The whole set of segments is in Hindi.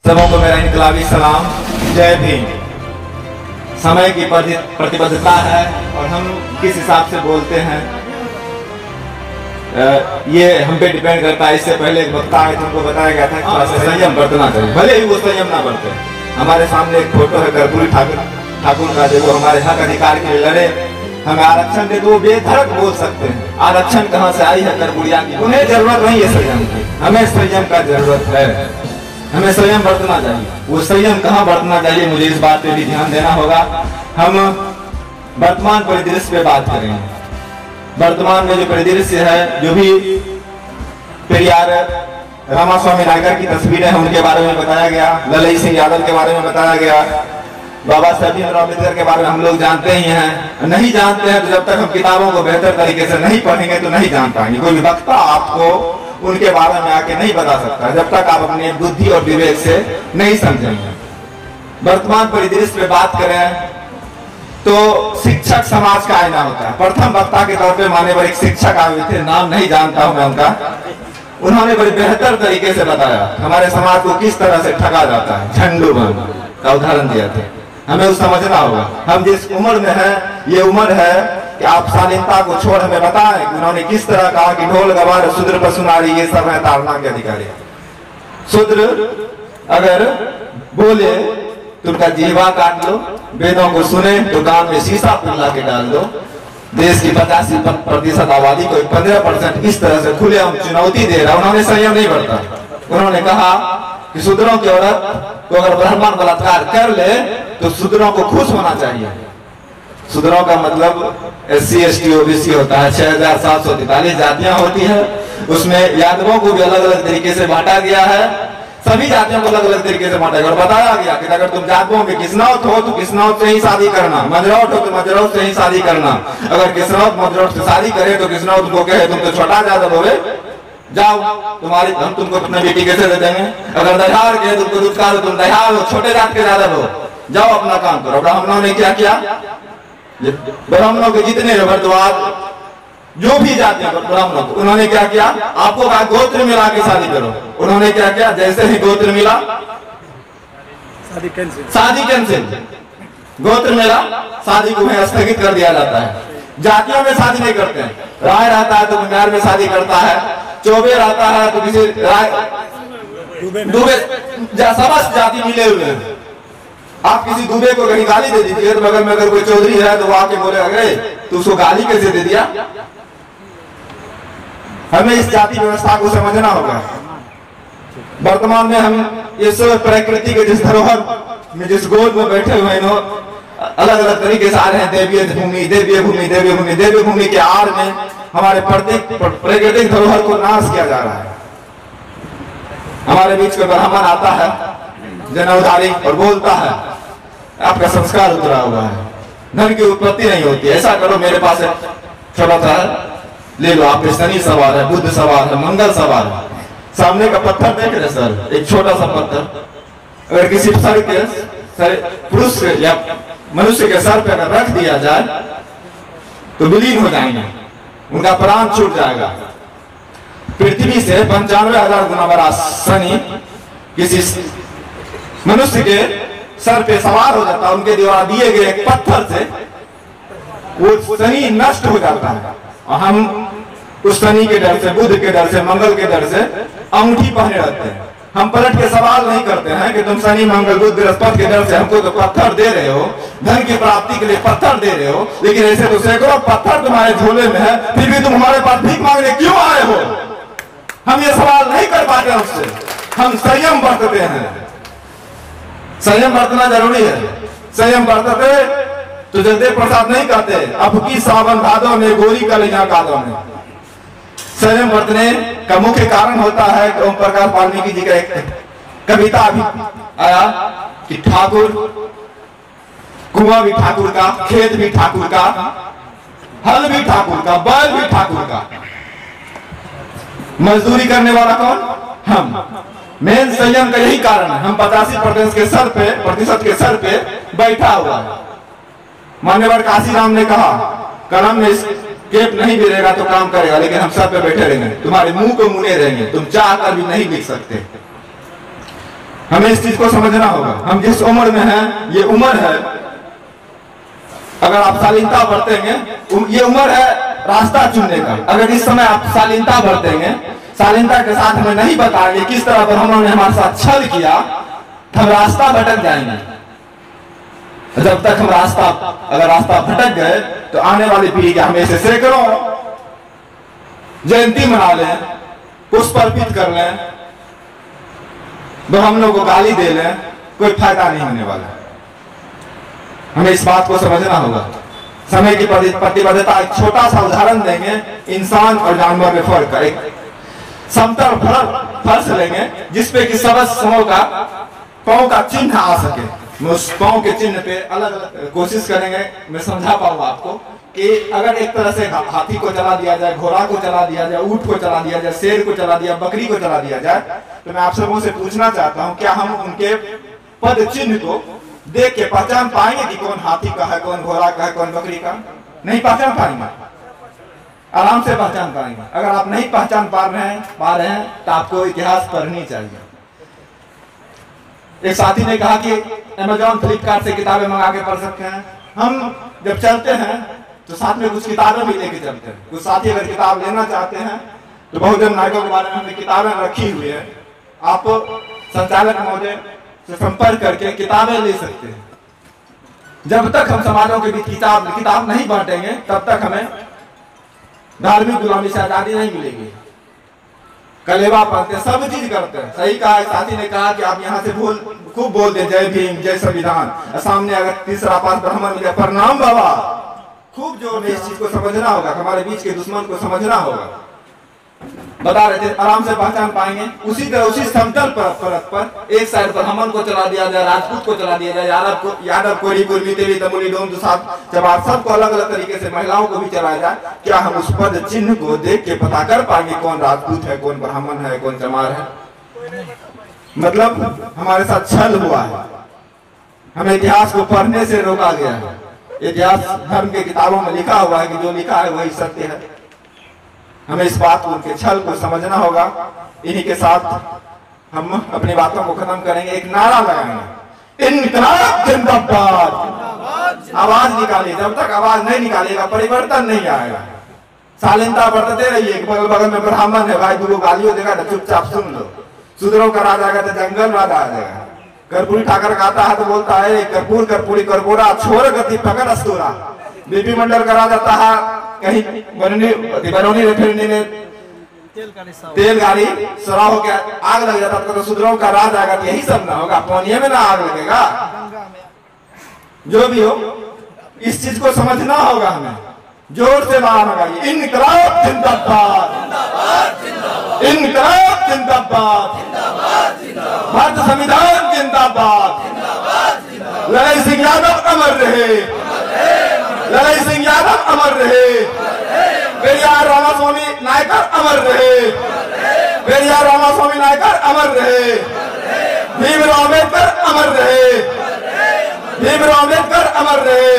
सबों को मेरा इनकलाबी सलाम, जय भीम। समय की प्रतिबद्धता है और हम किस हिसाब से बोलते हैं ये हम पे डिपेंड करता है। इससे पहले एक वक्ता आए थे, उनको बताया गया था कि थोड़ा सा संयम बरतना चाहिए, भले ही वो संयम ना बरते। हमारे सामने एक फोटो है कर्पूरी ठाकुर का, जो हमारे हक अधिकार के लिए लड़े, हमें आरक्षण दे, तो वो बेधड़क बोल सकते हैं। आरक्षण कहाँ से आई है कर्पूरिया की, उन्हें जरूरत नहीं है संयम की, हमें संयम का जरूरत है। हमें संयम बरतना चाहिए। वो संयम कहाँ बरतना चाहिए, मुझे इस बात पे भी ध्यान देना होगा। हम वर्तमान परिदृश्य पे बात करेंगे। वर्तमान में जो परिदृश्य है, जो भी पेरियार रामास्वामी नायकर की तस्वीरें हैं उनके बारे में बताया गया, ललई सिंह यादव के बारे में बताया गया, बाबा साहब भीमराव अम्बेडकर के बारे में हम लोग जानते ही हैं। नहीं जानते हैं तो जब तक हम किताबों को बेहतर तरीके से नहीं पढ़ेंगे तो नहीं जान पाएंगे। कोई वक्ता आपको उनके बारे में आके नहीं बता सकता जब तक आप अपनी बुद्धि और विवेक से नहीं समझेंगे। वर्तमान परिदृश्य पे बात करें तो शिक्षक समाज का आईना होता है। प्रथम वक्ता के तौर पे माननीय एक शिक्षक आए थे, नाम नहीं जानता हूं मैं उनका, उन्होंने बड़ी बेहतर तरीके से बताया हमारे समाज को किस तरह से ठगा जाता है। झंडू बम का उदाहरण दिया था। हमें उस समझना होगा, हम जिस उम्र में है, ये उम्र है कि आप शालीनता को छोड़ हमें बताएं कि उन्होंने किस तरह कहा कि ढोल गवार शूद्र पशु नारी ये सब है ताड़ना के अधिकारी। शूद्र अगर बोले तो उनका जीवा काट लो, वेदों को सुने तो कान में शीशा पिघला के डाल दो। देश की 85% आबादी को 15% इस तरह से खुले हम चुनौती दे रहा। उन्होंने संयम नहीं बरता। उन्होंने कहा कि शूद्रों की औरत को अगर ब्राह्मण बलात्कार कर ले तो शूद्रों को खुश होना चाहिए। शूद्रों का मतलब SC ST OBC होता है। 6743 जातियां होती है, उसमें यादवों को भी अलग अलग तरीके से बांटा गया है। सभी जातियों को अलग अलग तरीके से बांटा गया और बताया गया कि अगर तुम जातियों में किसनौत हो तो किसनौत से ही शादी करना, मजरौट हो तो मजरौट से ही शादी करना। अगर किसनौत मजरौट से शादी करे तो किसनौत को कहे तुम तो छोटा जादव होवे, जाओ तुम्हारी हम तुमको अपनी बेटी कैसे दे देंगे। अगर दहाड़ के तुमको दुष्कार हो, तुम दहाड़ हो, छोटे जात के जादव हो, जाओ अपना काम करो। ब्राह्मणों ने क्या किया, ब्राह्मणों के जितने भरद्वाज जो भी जातियां ब्राह्मणों को, उन्होंने क्या किया, आपको कहा गोत्र मिला के शादी करो। उन्होंने क्या किया, जैसे ही गोत्र मिला शादी कैंसिल, गोत्र मिला शादी को स्थगित कर दिया जाता है। जातियों में शादी नहीं करते हैं। राय रहता है तो बिहार में शादी करता है, चौबे रहता है तो किसी दुबे समस्त जाति मिले हुए हैं। आप किसी दुबे को कहीं गाली दे दीजिए तो बगल में अगर कोई चौधरी है तो वो आके बोले अरे तो उसको गाली कैसे दे दिया। हमें इस जाति व्यवस्था को समझना होगा। वर्तमान में हम इस प्रकृति के जिस धरोहर में जिस गोद में बैठे हुए हैं, अलग अलग तरीके से आ रहे हैं। देवीय भूमि, देवीय भूमि, देवीय भूमि, देवीय भूमि के आड़ में हमारे प्राकृतिक धरोहर को नाश किया जा रहा है। हमारे बीच में ब्राह्मण आता है जनावधारी और बोलता है आपका संस्कार उतरा हुआ है, धन की उत्पत्ति नहीं होती। ऐसा करो, मेरे पास छोटा सा ले लो, आप पे शनि सवार है, बुध सवार है, मंगल सवार है। सामने का पत्थर देख रहे सर, एक छोटा सा पत्थर अगर किसी सर के पुरुष या मनुष्य के सर पे अगर रख दिया जाए तो विलीन हो जाएंगे, उनका प्राण छूट जाएगा। पृथ्वी से 95,000 गुना बड़ा शनि किसी मनुष्य के सर पे सवार हो जाता है, उनके द्वारा दिए गए एक पत्थर से वो शनि नष्ट हो जाता है। और हम उस शनि के डर से, बुध के डर से, मंगल के डर से अंगूठी पहने रहते हैं। हम पलट के सवाल नहीं करते हैं कि तुम शनि मंगल बुध बृहस्पति के डर से हमको तो पत्थर दे रहे हो, धन की प्राप्ति के लिए पत्थर दे रहे हो, लेकिन ऐसे तो सैकड़ों पत्थर तुम्हारे झोले में है, फिर भी तुम हमारे पास भीख मांगने क्यों आए हो। हम ये सवाल नहीं कर पाते उससे। हम संयम बरतते हैं, संयम बरतना जरूरी है। संयम बरतते तो जगदेव प्रसाद नहीं कहते अब की सावन भादों में गोरी कलिया कादों में। संयम बरतने का मुख्य कारण होता है कि ओम प्रकाश वाल्मीकि जी का एक कविता भी आया कि ठाकुर, कुआं भी ठाकुर का, खेत भी ठाकुर का, हल भी ठाकुर का, बैल भी ठाकुर का, मजदूरी करने वाला कौन, हम। मेन संयम का यही कारण है। हम 85% के सर पे बैठा हुआ है। मान्यवर काशीराम ने कहा कलम में केप नहीं भी रहेगा तो काम करेगा, लेकिन हम सर पे बैठे रहेंगे, तुम्हारे मुंह को मुने रहेंगे, तुम चाह कर भी नहीं लिख सकते। हमें इस चीज को समझना होगा। हम जिस उम्र में हैं, ये उम्र है, अगर आप शालीनता बरतेंगे, ये उम्र है रास्ता चुनने का। अगर इस समय आप शालीनता बरतेंगे, शालीनता के साथ हमें नहीं बताएंगे किस तरह पर उन्होंने हमारे साथ छल किया, तो हम रास्ता भटक जाएंगे। जब तक हम अगर रास्ता भटक गए तो आने वाली पीढ़ी के हमें से सैकड़ों जयंती मना लें, पुष्प अर्पित कर लें, वो हम लोग को गाली दे लें, कोई फायदा नहीं होने वाला। हमें इस बात को समझना होगा। समय की प्रतिबद्धता, एक छोटा सा उदाहरण देंगे, इंसान और जानवर में फर्क है। एक समतल फर्श लेंगे जिसपे कि समूह का पांव का चिन्ह आ सके। उस पांव के चिन्ह पे अलग अलग कोशिश करेंगे, मैं समझा पाऊंगा आपको कि अगर एक तरह से हाथी को चला दिया जाए, घोड़ा को चला दिया जाए, ऊंट को चला दिया जाए, शेर को चला दिया, बकरी को चला दिया जाए, तो मैं आप सबों से पूछना चाहता हूं, क्या हम उनके पद चिन्ह को देख के पहचान पाएंगे कि कौन हाथी का है, कौन घोड़ा का है, कौन बकरी का? नहीं पहचान पाएंगे। आराम से पहचान पाएंगे। अगर आप नहीं पहचान पा रहे हैं तो आपको इतिहास पढ़नी चाहिए। एक साथी ने कहा कि अमेज़न, फ्लिपकार्ट से किताबें मंगा के पढ़ सकते हैं। हम जब चलते हैं तो साथ में कुछ किताबें भी लेके चलते हैं। कुछ साथी अगर किताब लेना चाहते हैं तो बहुजन नायकों के बारे में हमने किताबें रखी हुई है, आप संचालक महोदय से संपर्क करके किताबें ले सकते हैं। जब तक हम समाजों के बीच किताब नहीं बांटेंगे, तब तक हमें धार्मिक गुलामी से आजादी नहीं मिलेगी। कलेवा पढ़ते, सब चीज करते हैं। सही कहा, साथी ने कहा कि आप यहाँ से खूब बोलते हैं, जय भीम, जय संविधान, सामने अगर तीसरा पास ब्राह्मण मिले, प्रणाम बाबा, खूब जोर में इस चीज को समझना होगा। हमारे बीच के दुश्मन को समझना होगा। बता रहे थे, आराम से पहचान पाएंगे। उसी तरह उसी समतल परत पर एक साइड पर ब्राह्मण को चला दिया जाए, राजपूत को चला दिया जाए, यादव कोरी, कुर्मी, तेली, तमुली, डोम, दुसाध, चमार, सबको अलग अलग तरीके से महिलाओं को भी चलाया जाए। क्या हम उस पद चिन्ह को देख के पता कर पाएंगे कौन राजपूत है, कौन ब्राह्मण है, कौन चमार है? मतलब हमारे साथ छल हुआ है। हमें इतिहास को पढ़ने से रोका गया है। इतिहास धर्म के किताबों में लिखा हुआ है कि जो लिखा है वही सत्य है। हमें इस बात को, उनके छल को समझना होगा। इन्हीं के साथ हम अपनी बातों को खत्म करेंगे। एक नारा लगाएंगे, इनकलाब जिंदाबाद। आवाज निकालिए। जब तक आवाज नहीं निकालिएगा परिवर्तन नहीं आएगा। शालीनता बरतते रहिए। बगल बगल में ब्राह्मण है भाई, दो गालियों देगा तो चुपचाप सुन लो। सुधरों का राज आएगा तो जंगल राज आ जाएगा। कर्पूरी ठाकर गाता है तो बोलता है, कर्पूर कर्पूरी कर्पूरा, छोड़ गति पकड़ अस्तूरा। बीपी मंडल करा जाता है, कहीं बनौनी रेफिनेरी में तेल गाड़ी सरा हो गया, आग लग जाता तो सुधरों का राज आएगा। यही सब ना होगा, पानी में ना आग लगेगा। जो भी हो, इस चीज को समझना होगा। हमें जोर से नारा लगाइए, इनकलाब जिंदाबाद, इनकलाब जिंदाबाद, भारत संविधान जिंदाबाद, लड़ाई सिंह यादव अमर रहे, लड़ाई सिंह यादव अमर रहे, पेरियार रामास्वामी नायकर अमर रहे, पेरियार रामास्वामी नायकर अमर रहे, भीमराव अम्बेडकर अमर रहे, भीमराव अम्बेडकर अमर रहे,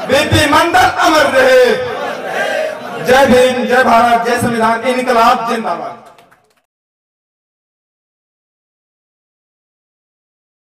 बीपी मंडल अमर रहे। जय भीम, जय भारत, जय संविधान, इनकलाब जिंदाबाद।